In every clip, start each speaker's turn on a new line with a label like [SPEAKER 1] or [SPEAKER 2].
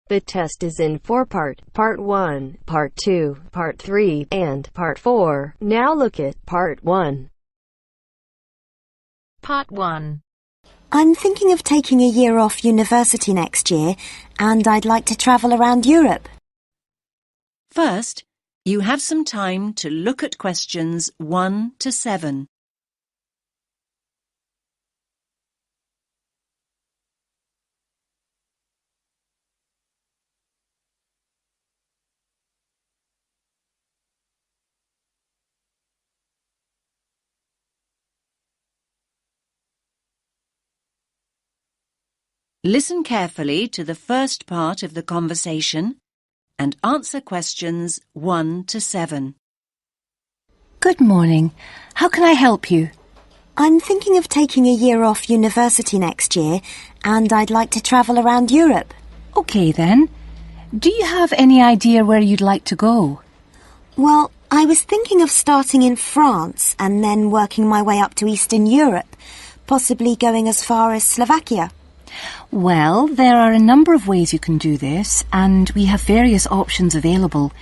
[SPEAKER 1] The test is in 4 parts. Part 1, Part 2, Part 3, and Part 4. Now look at Part 1.
[SPEAKER 2] Part 1.
[SPEAKER 3] I'm thinking of taking a year off university next year, and I'd like to travel around Europe.
[SPEAKER 4] First, you have some time to look at questions 1 to 7. Listen carefully to the first part of the conversation and answer questions 1 to 7.
[SPEAKER 5] Good morning. How can I help you?
[SPEAKER 3] I'm thinking of taking a year off university next year, and I'd like to travel around Europe.
[SPEAKER 5] OK then. Do you have any idea where you'd like to go?
[SPEAKER 3] Well, I was thinking of starting in France and then working my way up to Eastern Europe, possibly going as far as Slovakia.
[SPEAKER 5] Well, there are a number of ways you can do this, and we have various options available.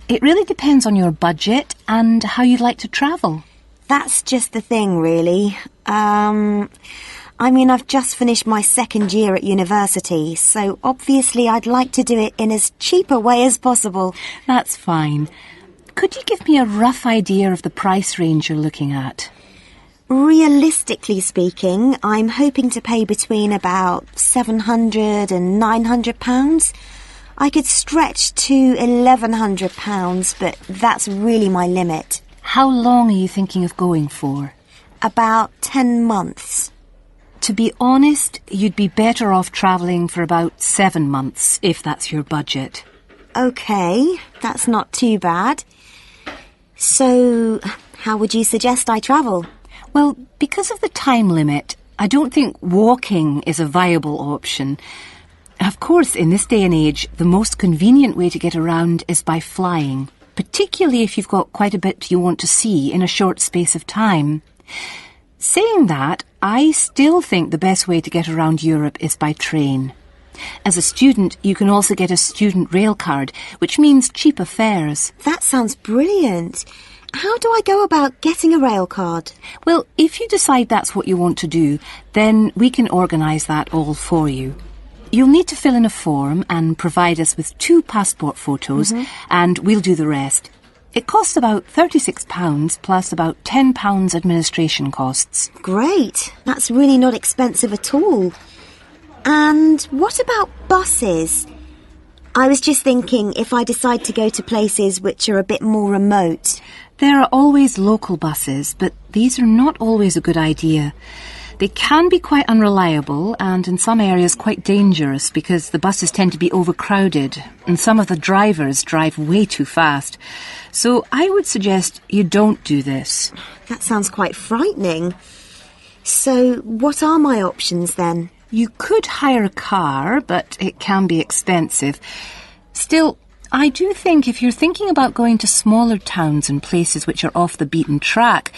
[SPEAKER 5] It really depends on your budget and how you'd like to travel.
[SPEAKER 3] That's just the thing, really. I've just finished my second year at university, so obviously I'd like to do it in as cheap a way as possible.
[SPEAKER 5] That's fine. Could you give me a rough idea of the price range you're looking at?
[SPEAKER 3] Realistically speaking, I'm hoping to pay between about £700 and £900. I could stretch to £1,100, but that's really my limit.
[SPEAKER 5] How long are you thinking of going for?
[SPEAKER 3] About 10 months.
[SPEAKER 5] To be honest, you'd be better off travelling for about 7 months, if that's your budget.
[SPEAKER 3] OK, that's not too bad. So, how would you suggest I travel?
[SPEAKER 5] Well, because of the time limit, I don't think walking is a viable option. Of course, in this day and age, the most convenient way to get around is by flying, particularly if you've got quite a bit you want to see in a short space of time. Saying that, I still think the best way to get around Europe is by train. As a student, you can also get a student rail card, which means cheaper fares.
[SPEAKER 3] That sounds brilliant. How do I go about getting a rail card?
[SPEAKER 5] Well, if you decide that's what you want to do, then we can organise that all for you. You'll need to fill in a form and provide us with 2 passport photos, and we'll do the rest. It costs about £36 plus about £10 administration costs.
[SPEAKER 3] Great. That's really not expensive at all. And what about buses? I was just thinking if I decide to go to places which are a bit more remote.
[SPEAKER 5] There are always local buses, but these are not always a good idea. They can be quite unreliable and in some areas quite dangerous because the buses tend to be overcrowded and some of the drivers drive way too fast. So I would suggest you don't do this.
[SPEAKER 3] That sounds quite frightening. So what are my options then?
[SPEAKER 5] You could hire a car, but it can be expensive. Still, I do think if you're thinking about going to smaller towns and places which are off the beaten track,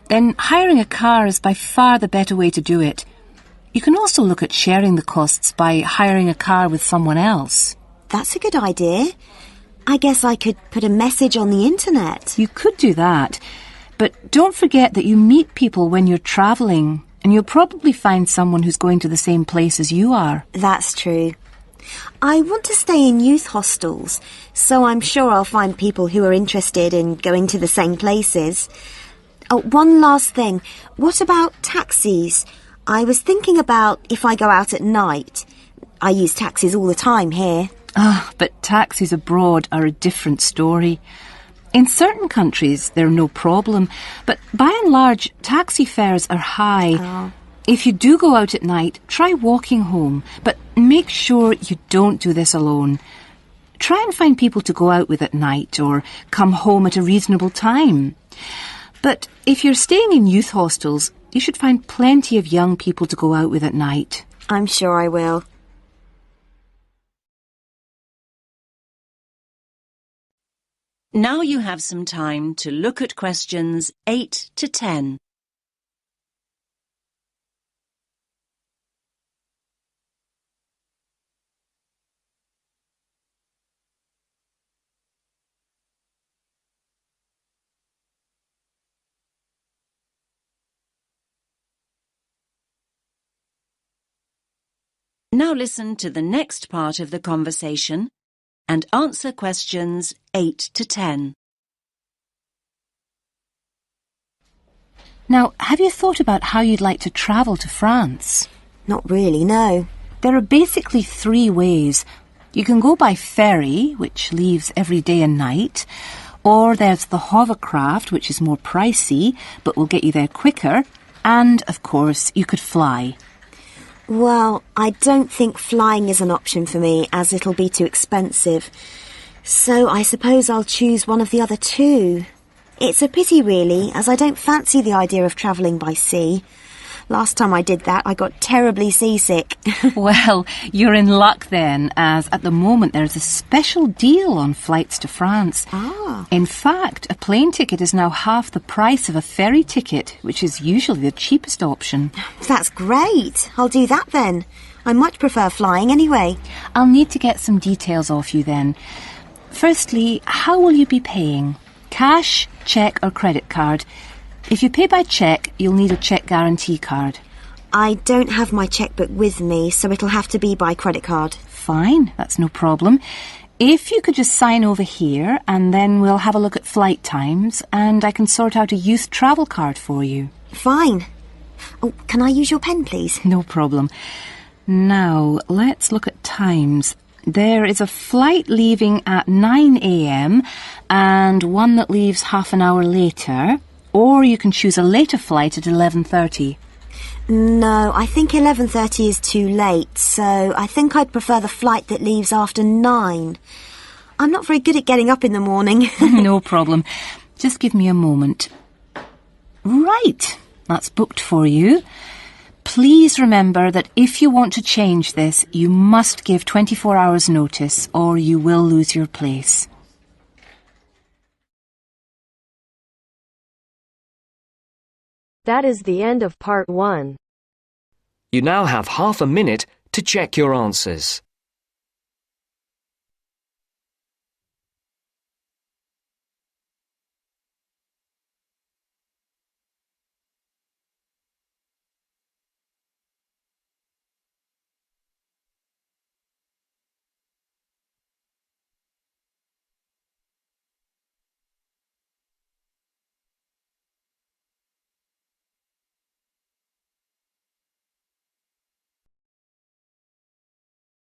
[SPEAKER 5] then hiring a car is by far the better way to do it. You can also look at sharing the costs by hiring a car with someone else.
[SPEAKER 3] That's a good idea. I guess I could put a message on the internet.
[SPEAKER 5] You could do that, but don't forget that you meet people when you're travelling, and you'll probably find someone who's going to the same place as you are.
[SPEAKER 3] That's true. I want to stay in youth hostels, so I'm sure I'll find people who are interested in going to the same places. Oh, one last thing. What about taxis? I was thinking about if I go out at night. I use taxis all the time here.
[SPEAKER 5] But taxis abroad are a different story. In certain countries, they're no problem, but by and large, taxi fares are high. If you do go out at night, try walking home, but make sure you don't do this alone. Try and find people to go out with at night or come home at a reasonable time. But if you're staying in youth hostels, you should find plenty of young people to go out with at night.
[SPEAKER 3] I'm sure I will.
[SPEAKER 4] Now you have some time to look at questions 8 to 10. Now listen to the next part of the conversation and answer questions 8 to 10.
[SPEAKER 5] Now, have you thought about how you'd like to travel to France?
[SPEAKER 3] Not really, no.
[SPEAKER 5] There are basically 3 ways. You can go by ferry, which leaves every day and night, or there's the hovercraft, which is more pricey, but will get you there quicker, and, of course, you could fly.
[SPEAKER 3] Well, I don't think flying is an option for me, as it'll be too expensive. So I suppose I'll choose one of the other 2. It's a pity, really, as I don't fancy the idea of travelling by sea. Last time I did that, I got terribly seasick.
[SPEAKER 5] Well, you're in luck then, as at the moment there's a special deal on flights to France.
[SPEAKER 3] Ah.
[SPEAKER 5] In fact, a plane ticket is now half the price of a ferry ticket, which is usually the cheapest option.
[SPEAKER 3] That's great. I'll do that then. I much prefer flying anyway.
[SPEAKER 5] I'll need to get some details off you then. Firstly, how will you be paying? Cash, cheque or credit card? If you pay by cheque, you'll need a cheque guarantee card.
[SPEAKER 3] I don't have my chequebook with me, so it'll have to be by credit card.
[SPEAKER 5] Fine, that's no problem. If you could just sign over here, and then we'll have a look at flight times, and I can sort out a youth travel card for you.
[SPEAKER 3] Fine. Oh, can I use your pen, please?
[SPEAKER 5] No problem. Now, let's look at times. There is a flight leaving at 9 a.m. and one that leaves half an hour later. Or you can choose a later flight at 11:30.
[SPEAKER 3] No, I think 11:30 is too late, so I think I'd prefer the flight that leaves after 9. I'm not very good at getting up in the morning.
[SPEAKER 5] No problem. Just give me a moment. Right, that's booked for you. Please remember that if you want to change this, you must give 24 hours notice or you will lose your place.
[SPEAKER 1] That is the end of part 1.
[SPEAKER 2] You now have half a minute to check your answers.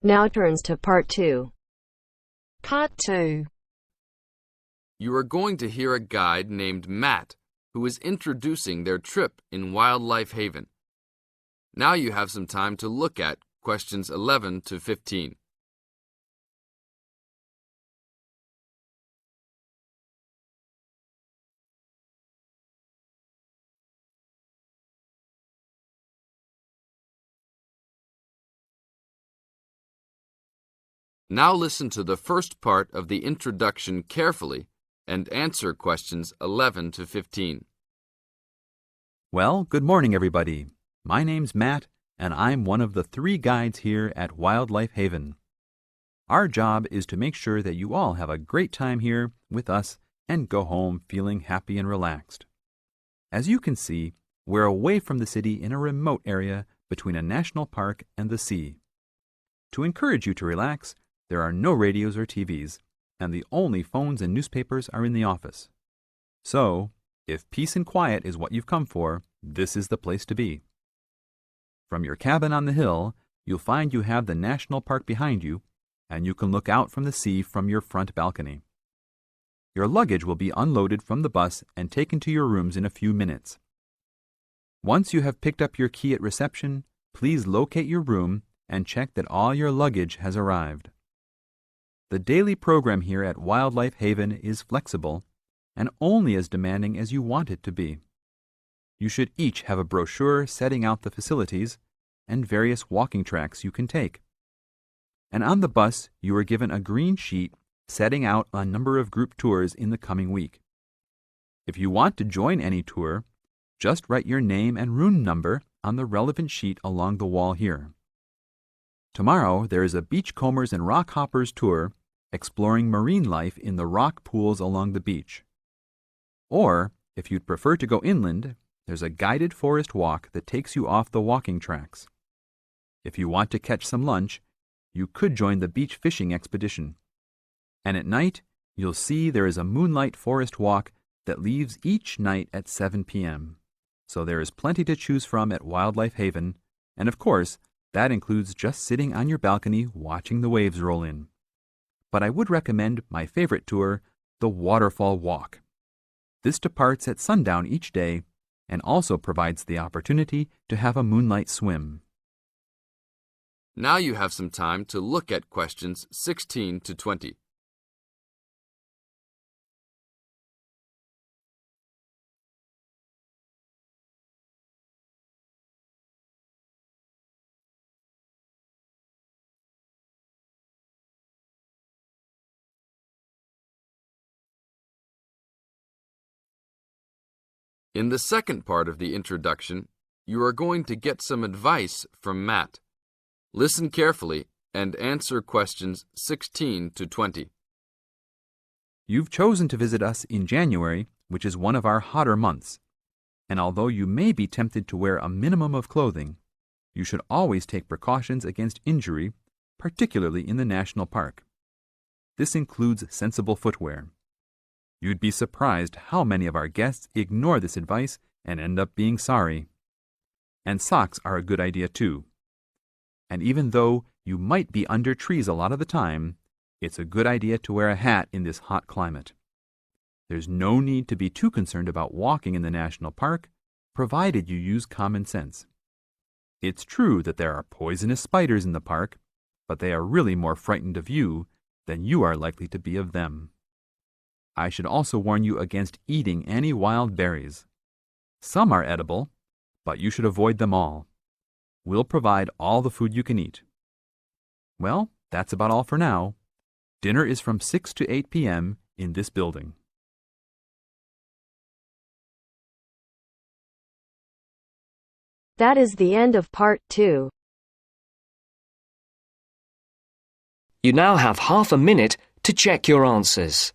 [SPEAKER 1] Now turns to part 2.
[SPEAKER 6] Part 2. You are going to hear a guide named Matt who is introducing their trip in Wildlife Haven. Now you have some time to look at questions 11 to 15. Now listen to the first part of the introduction carefully and answer questions 11 to 15.
[SPEAKER 7] Well, good morning, everybody. My name's Matt, and I'm one of the 3 guides here at Wildlife Haven. Our job is to make sure that you all have a great time here with us and go home feeling happy and relaxed. As you can see, we're away from the city in a remote area between a national park and the sea. To encourage you to relax, there are no radios or TVs, and the only phones and newspapers are in the office. So, if peace and quiet is what you've come for, this is the place to be. From your cabin on the hill, you'll find you have the national park behind you, and you can look out from the sea from your front balcony. Your luggage will be unloaded from the bus and taken to your rooms in a few minutes. Once you have picked up your key at reception, please locate your room and check that all your luggage has arrived. The daily program here at Wildlife Haven is flexible and only as demanding as you want it to be. You should each have a brochure setting out the facilities and various walking tracks you can take. And on the bus, you are given a green sheet setting out a number of group tours in the coming week. If you want to join any tour, just write your name and room number on the relevant sheet along the wall here. Tomorrow, there is a beachcombers and rock hoppers tour exploring marine life in the rock pools along the beach. Or, if you'd prefer to go inland, there's a guided forest walk that takes you off the walking tracks. If you want to catch some lunch, you could join the beach fishing expedition. And at night, you'll see there is a moonlight forest walk that leaves each night at 7 p.m. So there is plenty to choose from at Wildlife Haven, and of course, that includes just sitting on your balcony watching the waves roll in. But I would recommend my favorite tour, the Waterfall Walk. This departs at sundown each day and also provides the opportunity to have a moonlight swim.
[SPEAKER 6] Now you have some time to look at questions 16 to 20. In the second part of the introduction, you are going to get some advice from Matt. Listen carefully and answer questions 16 to 20.
[SPEAKER 7] You've chosen to visit us in January, which is one of our hotter months. And although you may be tempted to wear a minimum of clothing, you should always take precautions against injury, particularly in the national park. This includes sensible footwear. You'd be surprised how many of our guests ignore this advice and end up being sorry. And socks are a good idea too. And even though you might be under trees a lot of the time, it's a good idea to wear a hat in this hot climate. There's no need to be too concerned about walking in the national park, provided you use common sense. It's true that there are poisonous spiders in the park, but they are really more frightened of you than you are likely to be of them. I should also warn you against eating any wild berries. Some are edible, but you should avoid them all. We'll provide all the food you can eat. Well, that's about all for now. Dinner is from 6 to 8 p.m. in this building.
[SPEAKER 1] That is the end of part 2.
[SPEAKER 2] You now have half a minute to check your answers.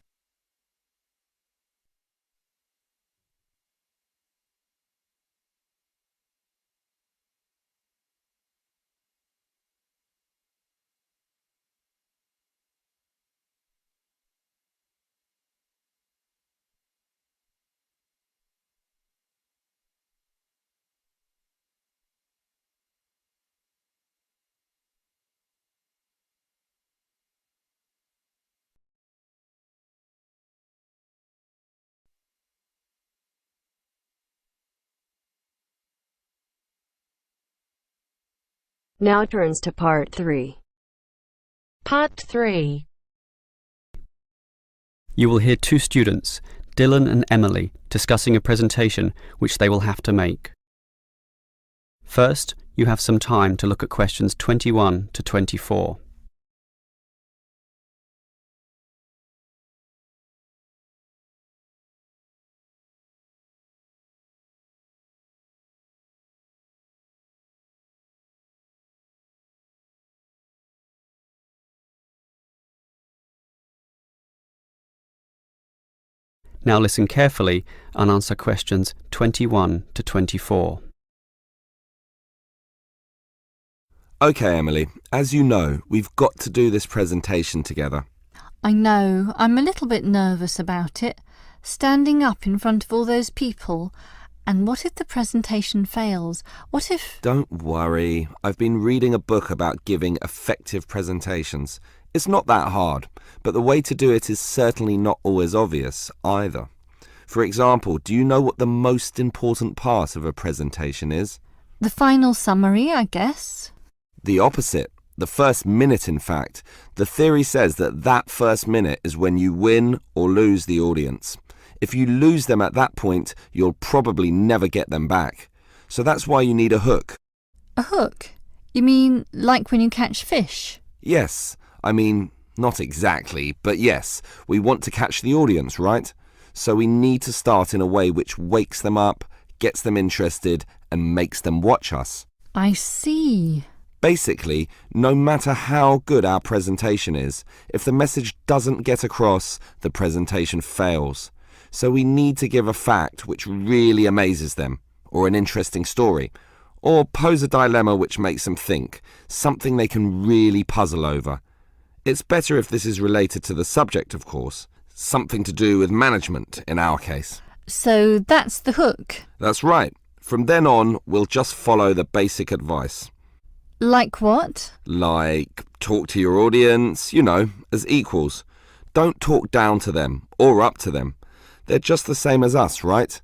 [SPEAKER 1] Now turns to part 3. Part 3.
[SPEAKER 8] You will hear two students, Dylan and Emily, discussing a presentation which they will have to make. First, you have some time to look at questions 21 to 24. Now listen carefully and answer questions 21 to 24.
[SPEAKER 9] Okay, Emily, as you know, we've got to do this presentation together.
[SPEAKER 10] I know. I'm a little bit nervous about it. Standing up in front of all those people. And what if the presentation fails? What if...
[SPEAKER 9] Don't worry. I've been reading a book about giving effective presentations. It's not that hard, but the way to do it is certainly not always obvious either. For example, do you know what the most important part of a presentation is?
[SPEAKER 10] The final summary, I guess.
[SPEAKER 9] The opposite. The first minute, in fact. The theory says that first minute is when you win or lose the audience. If you lose them at that point, you'll probably never get them back. So that's why you need a hook.
[SPEAKER 10] A hook? You mean like when you catch fish?
[SPEAKER 9] Yes. I mean, not exactly, but yes, we want to catch the audience, right? So we need to start in a way which wakes them up, gets them interested, and makes them watch us.
[SPEAKER 10] I see.
[SPEAKER 9] Basically, no matter how good our presentation is, if the message doesn't get across, the presentation fails. So we need to give a fact which really amazes them, or an interesting story, Or pose a dilemma which makes them think, something they can really puzzle over. It's better if this is related to the subject, of course. Something to do with management, in our case.
[SPEAKER 10] So that's the hook.
[SPEAKER 9] That's right. From then on, we'll just follow the basic advice.
[SPEAKER 10] Like what?
[SPEAKER 9] Like, talk to your audience, as equals. Don't talk down to them or up to them. They're just the same as us, right?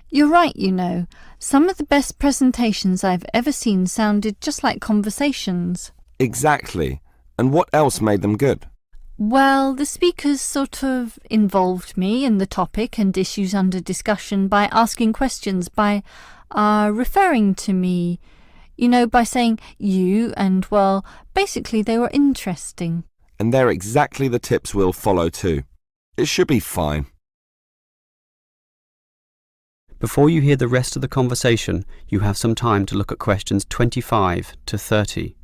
[SPEAKER 10] You're right, Some of the best presentations I've ever seen sounded just like conversations.
[SPEAKER 9] Exactly. And what else made them good?
[SPEAKER 10] Well, the speakers sort of involved me in the topic and issues under discussion by asking questions, by referring to me, by saying you, and, well, basically they were interesting.
[SPEAKER 9] And they're exactly the tips we'll follow too. It should be fine.
[SPEAKER 8] Before you hear the rest of the conversation, you have some time to look at questions 25 to 30.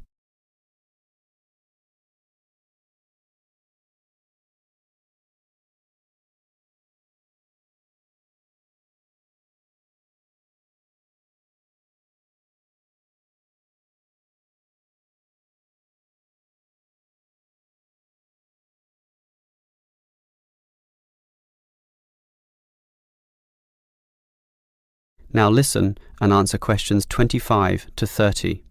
[SPEAKER 8] Now listen and answer questions 25 to 30.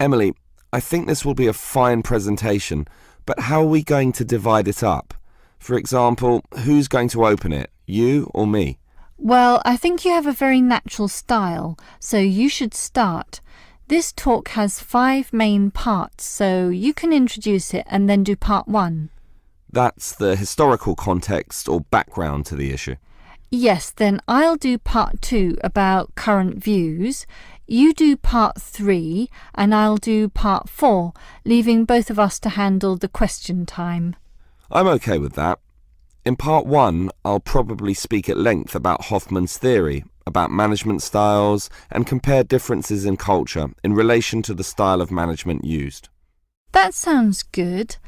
[SPEAKER 9] Emily, I think this will be a fine presentation, but how are we going to divide it up? For example, who's going to open it, you or me?
[SPEAKER 10] Well, I think you have a very natural style, so you should start. This talk has 5 main parts, so you can introduce it and then do part 1.
[SPEAKER 9] That's the historical context or background to the issue.
[SPEAKER 10] Yes, then I'll do part 2 about current views. You do part 3 and I'll do part 4, leaving both of us to handle the question time.
[SPEAKER 9] I'm okay with that. In part 1, I'll probably speak at length about Hoffman's theory, about management styles, and compare differences in culture in relation to the style of management used.
[SPEAKER 10] That sounds good.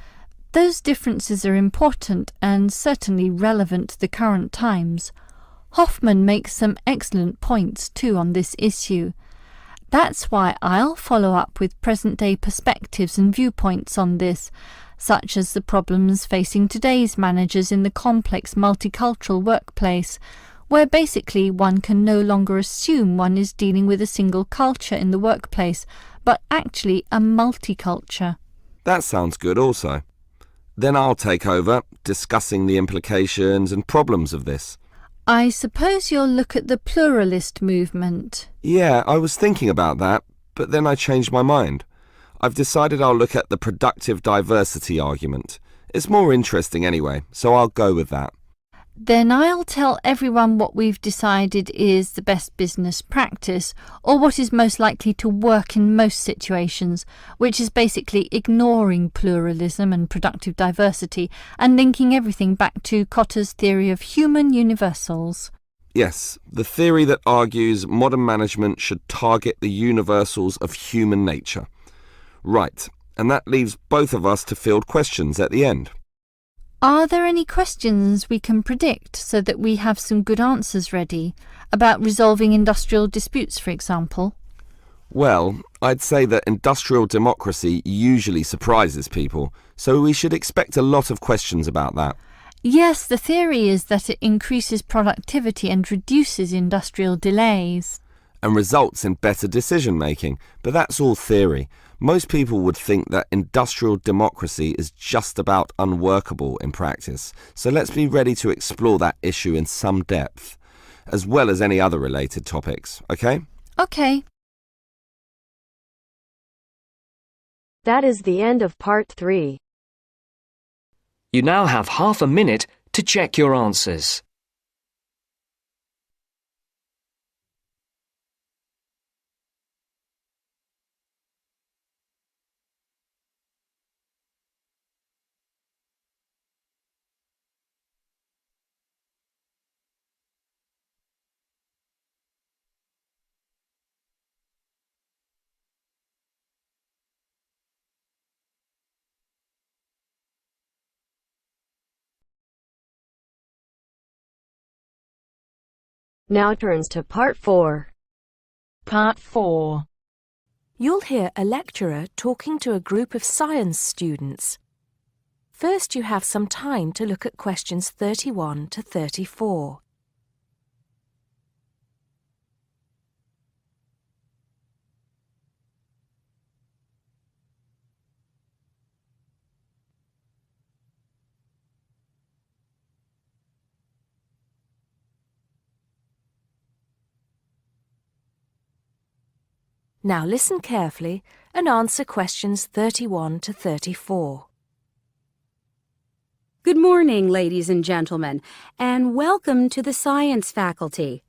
[SPEAKER 10] Those differences are important and certainly relevant to the current times. Hoffman makes some excellent points too on this issue. That's why I'll follow up with present-day perspectives and viewpoints on this, such as the problems facing today's managers in the complex multicultural workplace, where basically one can no longer assume one is dealing with a single culture in the workplace, but actually a multiculture.
[SPEAKER 9] That sounds good also. Then I'll take over, discussing the implications and problems of this.
[SPEAKER 10] I suppose you'll look at the pluralist movement.
[SPEAKER 9] Yeah, I was thinking about that, but then I changed my mind. I've decided I'll look at the productive diversity argument. It's more interesting anyway, so I'll go with that.
[SPEAKER 10] Then I'll tell everyone what we've decided is the best business practice, or what is most likely to work in most situations, which is basically ignoring pluralism and productive diversity and linking everything back to Kotter's theory of human universals.
[SPEAKER 9] Yes, the theory that argues modern management should target the universals of human nature. Right, and that leaves both of us to field questions at the end.
[SPEAKER 10] Are there any questions we can predict so that we have some good answers ready? About resolving industrial disputes, for example?
[SPEAKER 9] Well, I'd say that industrial democracy usually surprises people, so we should expect a lot of questions about that.
[SPEAKER 10] Yes, the theory is that it increases productivity and reduces industrial delays.
[SPEAKER 9] And results in better decision-making, but that's all theory. Most people would think that industrial democracy is just about unworkable in practice, so let's be ready to explore that issue in some depth, as well as any other related topics, okay?
[SPEAKER 10] Okay.
[SPEAKER 1] That is the end of part 3.
[SPEAKER 2] You now have half a minute to check your answers.
[SPEAKER 1] Now turns to Part 4.
[SPEAKER 11] Part 4.
[SPEAKER 12] You'll hear a lecturer talking to a group of science students. First, you have some time to look at questions 31 to 34. Now listen carefully and answer questions 31 to 34.
[SPEAKER 13] Good morning, ladies and gentlemen, and welcome to the science faculty.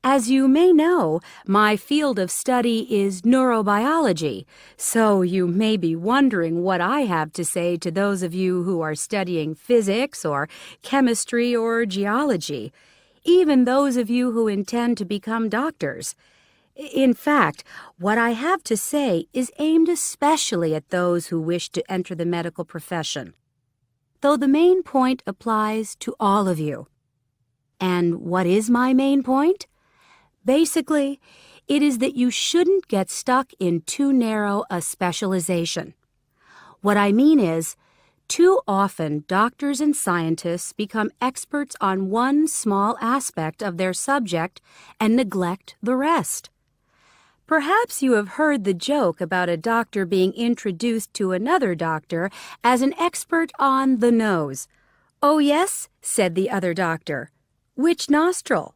[SPEAKER 13] As you may know, my field of study is neurobiology, so you may be wondering what I have to say to those of you who are studying physics or chemistry or geology, even those of you who intend to become doctors. In fact, what I have to say is aimed especially at those who wish to enter the medical profession, though the main point applies to all of you. And what is my main point? Basically, it is that you shouldn't get stuck in too narrow a specialization. What I mean is, too often doctors and scientists become experts on one small aspect of their subject and neglect the rest. Perhaps you have heard the joke about a doctor being introduced to another doctor as an expert on the nose. "Oh, yes," said the other doctor. "Which nostril?"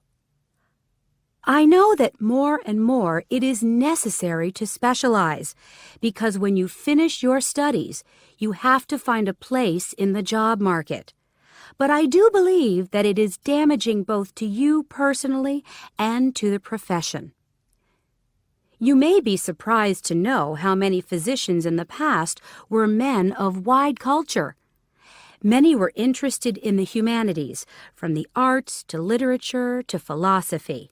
[SPEAKER 13] I know that more and more it is necessary to specialize, because when you finish your studies, you have to find a place in the job market. But I do believe that it is damaging both to you personally and to the profession. You may be surprised to know how many physicians in the past were men of wide culture. Many were interested in the humanities, from the arts to literature to philosophy.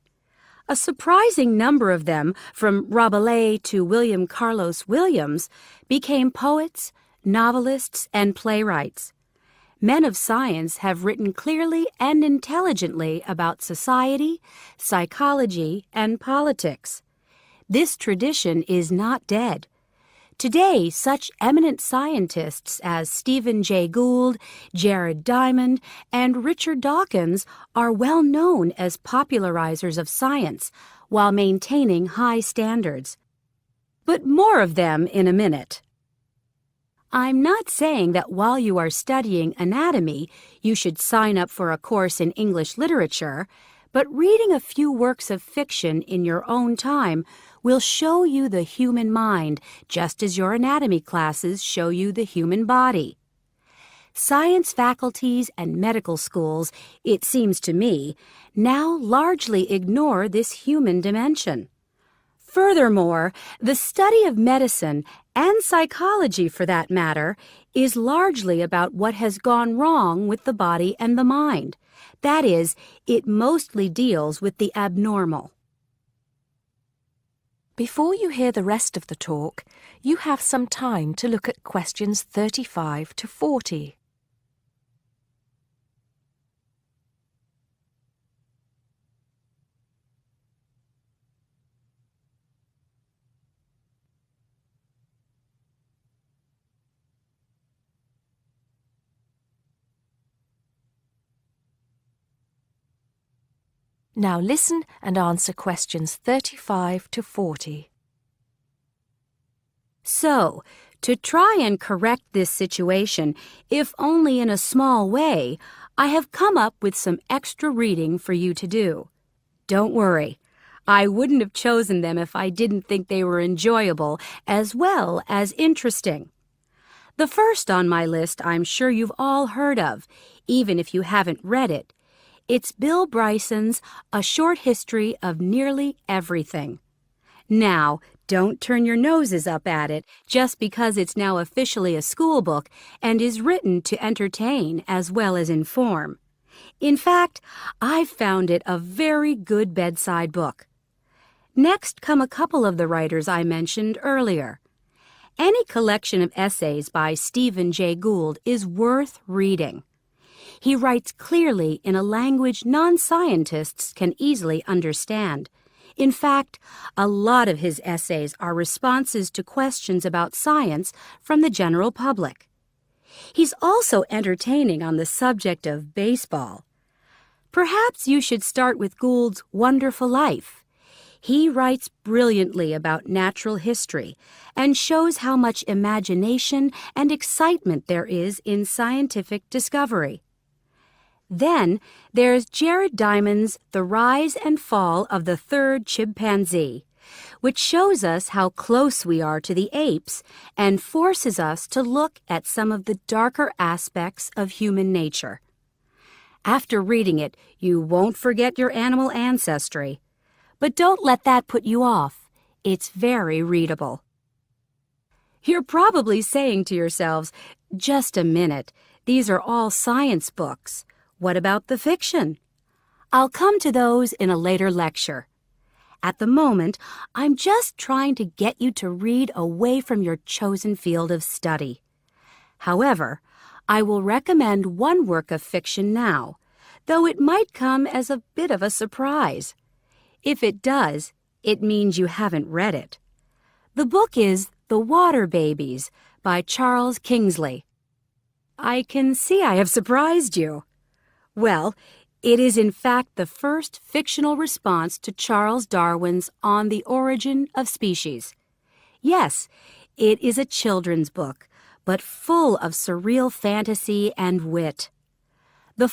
[SPEAKER 13] A surprising number of them, from Rabelais to William Carlos Williams, became poets, novelists, and playwrights. Men of science have written clearly and intelligently about society, psychology, and politics. This tradition is not dead. Today, such eminent scientists as Stephen Jay Gould, Jared Diamond, and Richard Dawkins are well known as popularizers of science while maintaining high standards. But more of them in a minute. I'm not saying that while you are studying anatomy, you should sign up for a course in English literature, but reading a few works of fiction in your own time will show you the human mind, just as your anatomy classes show you the human body. Science faculties and medical schools, it seems to me, now largely ignore this human dimension. Furthermore, the study of medicine, and psychology for that matter, is largely about what has gone wrong with the body and the mind. That is, it mostly deals with the abnormal.
[SPEAKER 12] Before you hear the rest of the talk, you have some time to look at questions 35 to 40. Now listen and answer questions 35 to 40.
[SPEAKER 13] So, to try and correct this situation, if only in a small way, I have come up with some extra reading for you to do. Don't worry, I wouldn't have chosen them if I didn't think they were enjoyable as well as interesting. The first on my list I'm sure you've all heard of, even if you haven't read it. It's Bill Bryson's A Short History of Nearly Everything. Now, don't turn your noses up at it just because it's now officially a school book and is written to entertain as well as inform. In fact, I've found it a very good bedside book. Next come a couple of the writers I mentioned earlier. Any collection of essays by Stephen Jay Gould is worth reading. He writes clearly in a language non-scientists can easily understand. In fact, a lot of his essays are responses to questions about science from the general public. He's also entertaining on the subject of baseball. Perhaps you should start with Gould's Wonderful Life. He writes brilliantly about natural history and shows how much imagination and excitement there is in scientific discovery. Then there's Jared Diamond's The Rise and Fall of the Third Chimpanzee, which shows us how close we are to the apes and forces us to look at some of the darker aspects of human nature. After reading it, you won't forget your animal ancestry. But don't let that put you off. It's very readable. You're probably saying to yourselves, just a minute, these are all science books. What about the fiction? I'll come to those in a later lecture. At the moment, I'm just trying to get you to read away from your chosen field of study. However, I will recommend one work of fiction now, though it might come as a bit of a surprise. If it does, it means you haven't read it. The book is The Water Babies by Charles Kingsley. I can see I have surprised you. Well, it is in fact the first fictional response to Charles Darwin's On the Origin of Species. Yes, it is a children's book, but full of surreal fantasy and wit. The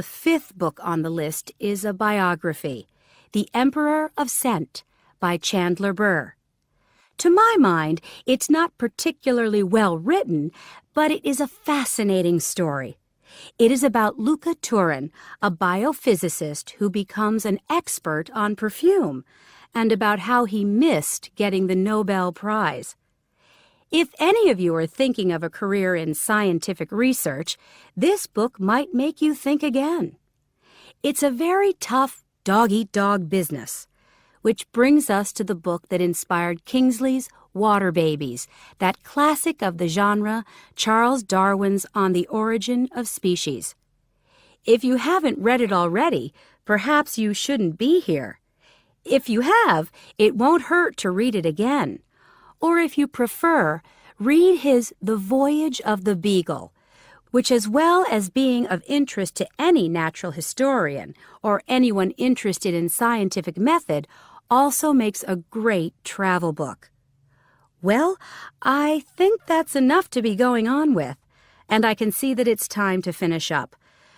[SPEAKER 13] fifth book on the list is a biography, The Emperor of Scent by Chandler Burr. To my mind, it's not particularly well written, but it is a fascinating story. It is about Luca Turin, a biophysicist who becomes an expert on perfume, and about how he missed getting the Nobel Prize. If any of you are thinking of a career in scientific research, this book might make you think again. It's a very tough dog-eat-dog business, which brings us to the book that inspired Kingsley's Water Babies, that classic of the genre, Charles Darwin's On the Origin of Species. If you haven't read it already, perhaps you shouldn't be here. If you have, it won't hurt to read it again. Or if you prefer, read his The Voyage of the Beagle, which, as well as being of interest to any natural historian or anyone interested in scientific method, also makes a great travel book. Well, I think that's enough to be going on with, and I can see that it's time to finish up.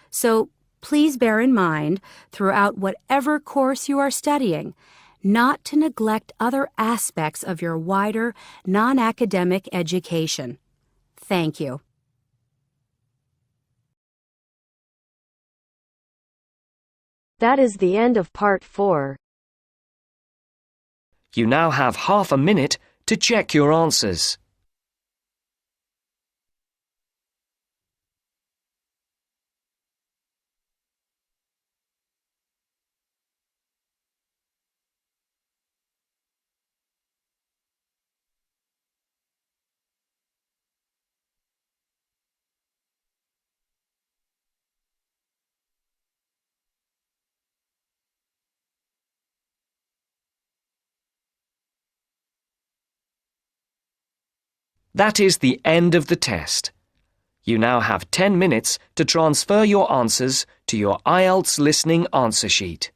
[SPEAKER 13] So please bear in mind, throughout whatever course you are studying, not to neglect other aspects of your wider, non-academic education. Thank you.
[SPEAKER 1] That is the end of Part 4.
[SPEAKER 2] You now have half a minute to check your answers. That is the end of the test. You now have 10 minutes to transfer your answers to your IELTS listening answer sheet.